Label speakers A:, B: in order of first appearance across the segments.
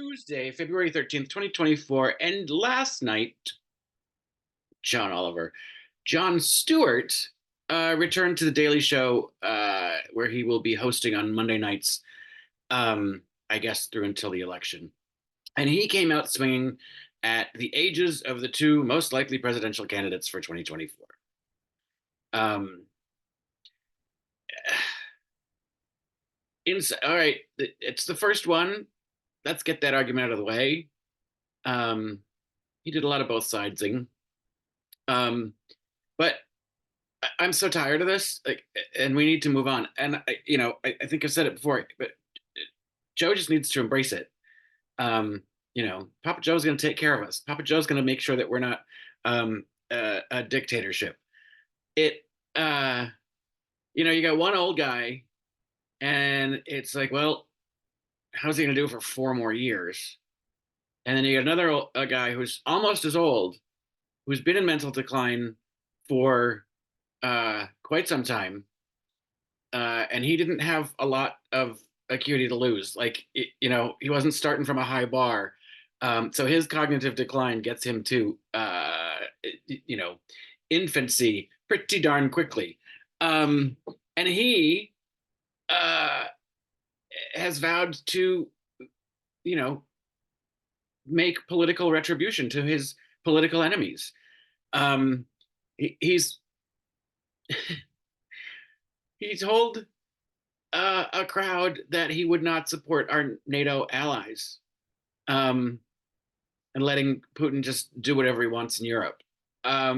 A: Tuesday, February 13th, 2024. And last night, John Oliver, Jon Stewart returned to The Daily Show, where he will be hosting on Monday nights, I guess, through until the election. And he came out swinging at the ages of the two most likely presidential candidates for 2024. Um, all right, it's the first one. Let's get that argument out of the way. Um, he did a lot of both sidesing. But I'm so tired of this, like, and we need to move on. And I think I've said it before, but Joe just needs to embrace it. Papa Joe's going to take care of us. Papa Joe's going to make sure that we're not a dictatorship. It, you got one old guy, and it's like, well, how's he going to do it for 4 more years? And then you got another a guy who's almost as old, who's been in mental decline for quite some time, and he didn't have a lot of acuity to lose. Like, he wasn't starting from a high bar, so his cognitive decline gets him to infancy pretty darn quickly, and he uh, has vowed to, you know, make political retribution to his political enemies. He's he told a crowd that he would not support our NATO allies, and letting Putin just do whatever he wants in Europe. I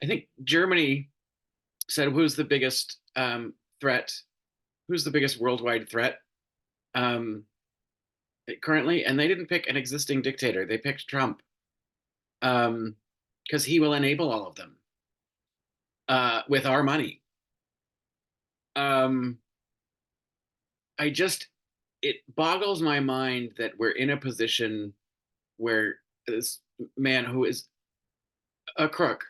A: think Germany said, "Who's the biggest threat? Who's the biggest worldwide threat currently?" And they didn't pick an existing dictator; they picked Trump, because he will enable all of them with our money. Um, I just It boggles my mind that we're in a position where this man who is a crook,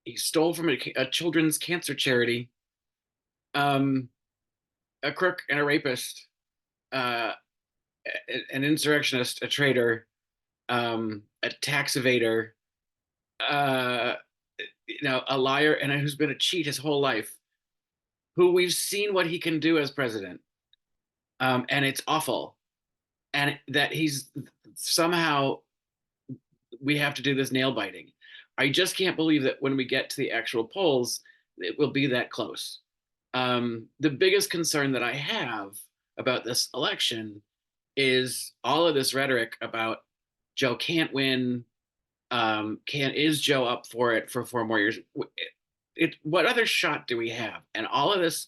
A: he stole from a children's cancer charity, um, a crook and a rapist, uh, an insurrectionist, a traitor, a tax evader, uh, a liar, and who's been a cheat his whole life, who we've seen what he can do as president, and it's awful, and that he's somehow we have to do this nail biting. I just can't believe that when we get to the actual polls, it will be that close. The biggest concern that I have about this election is all of this rhetoric about Joe can't win. Is Joe up for it for 4 more years? What other shot do we have? And all of this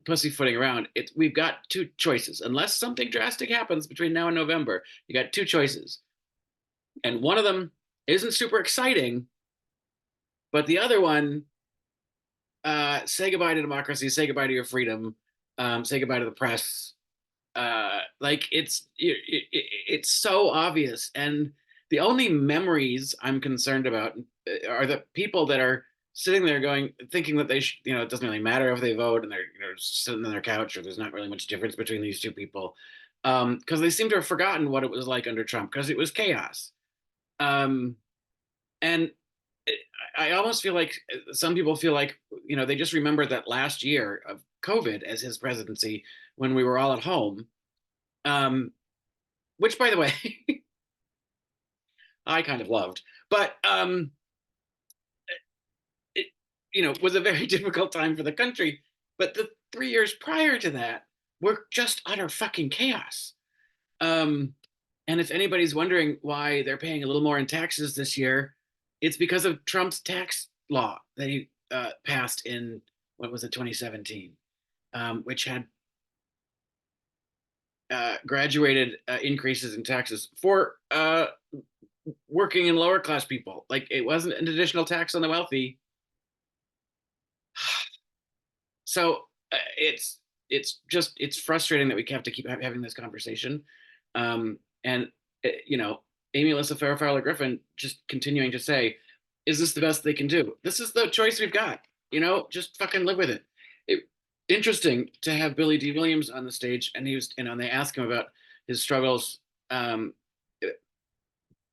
A: pussyfooting around. We've got two choices. Unless something drastic happens between now and November, you got two choices, and one of them isn't super exciting, but the other one, say goodbye to democracy, say goodbye to your freedom, say goodbye to the press. Like, it's so obvious, and the only memories I'm concerned about are the people that are sitting there thinking that it doesn't really matter if they vote, and they're sitting on their couch, or there's not really much difference between these two people, because they seem to have forgotten what it was like under Trump, because it was chaos. Um, and I almost feel like some people feel like, they just remember that last year of COVID as his presidency, when we were all at home, um, which, by the way, I kind of loved, but it, was a very difficult time for the country. But the 3 years prior to that were just utter fucking chaos. Um, and if anybody's wondering why they're paying a little more in taxes this year, it's because of Trump's tax law that he passed in, what was it, 2017, which had graduated increases in taxes for working and lower class people. Like, it wasn't an additional tax on the wealthy. So it's frustrating that we have to keep having this conversation, and Amy Alyssa Farrah Fowler Griffin just continuing to say, "Is this the best they can do? This is the choice we've got. Just fucking live with it." Interesting to have Billy D. Williams on the stage, and they ask him about his struggles, um,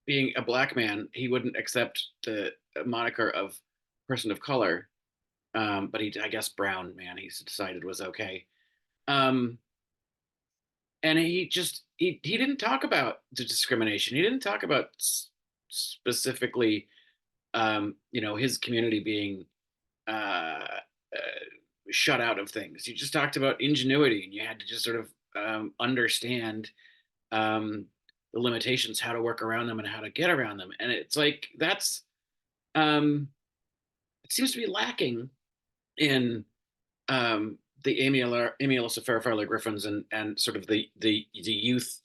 A: being a black man, he wouldn't accept the moniker of person of color. But he, I guess, brown man, he decided was okay. Um, and he didn't talk about the discrimination. He didn't talk about specifically, his community being uh, shut out of things. You just talked about ingenuity, and you had to just sort of understand um, the limitations, how to work around them, and how to get around them. And it's like um, it seems to be lacking in the Amy Alyssa Fairfather Griffins and sort of the youth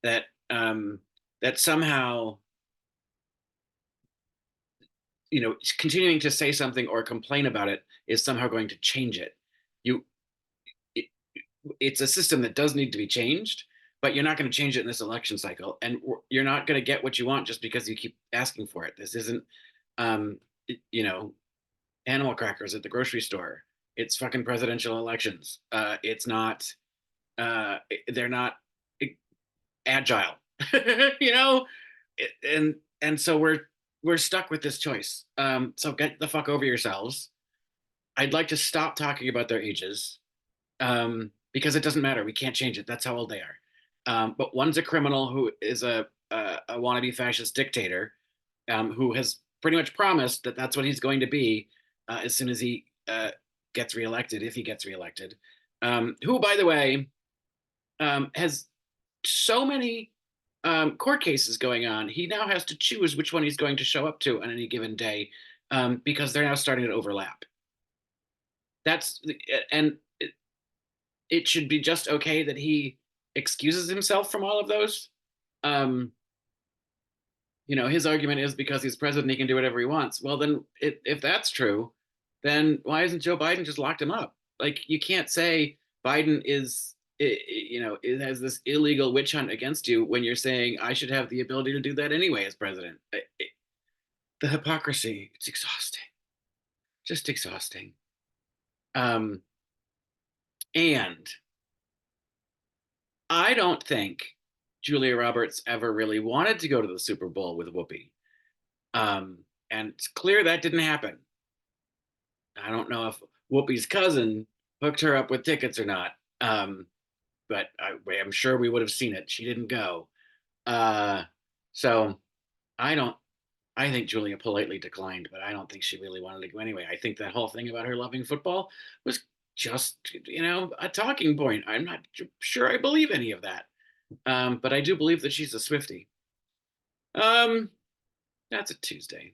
A: that that somehow continuing to say something or complain about it is somehow going to change it. You it, it's a system that does need to be changed, but you're not going to change it in this election cycle, and you're not going to get what you want just because you keep asking for it. This isn't um you know animal crackers at the grocery store. It's fucking presidential elections. It's not uh they're not agile. you know and so we're stuck with this choice. So get the fuck over yourselves. I'd like to stop talking about their ages, because it doesn't matter. We can't change it. That's how old they are. But one's a criminal who is a wannabe fascist dictator, who has pretty much promised that that's what he's going to be as soon as he gets reelected, if he gets reelected. Who, by the way, has so many court cases going on. He now has to choose which one he's going to show up to on any given day, because they're now starting to overlap. That's and it should be just okay that he excuses himself from all of those. Um, his argument is because he's president, he can do whatever he wants. Well, then, if that's true, then why isn't Joe Biden just locked him up? Like, you can't say Biden it has this illegal witch hunt against you when you're saying I should have the ability to do that anyway as president. The hypocrisy, it's exhausting, just exhausting. Um, and I don't think Julia Roberts ever really wanted to go to the Super Bowl with Whoopi. Um, and it's clear that didn't happen. I don't know if Whoopi's cousin hooked her up with tickets or not. But I'm sure we would have seen it. She didn't go. Uh, so I don't. I think Julia politely declined, but I don't think she really wanted to go anyway. I think that whole thing about her loving football was just, a talking point. I'm not sure I believe any of that. But I do believe that she's a Swiftie. Um, that's a Tuesday.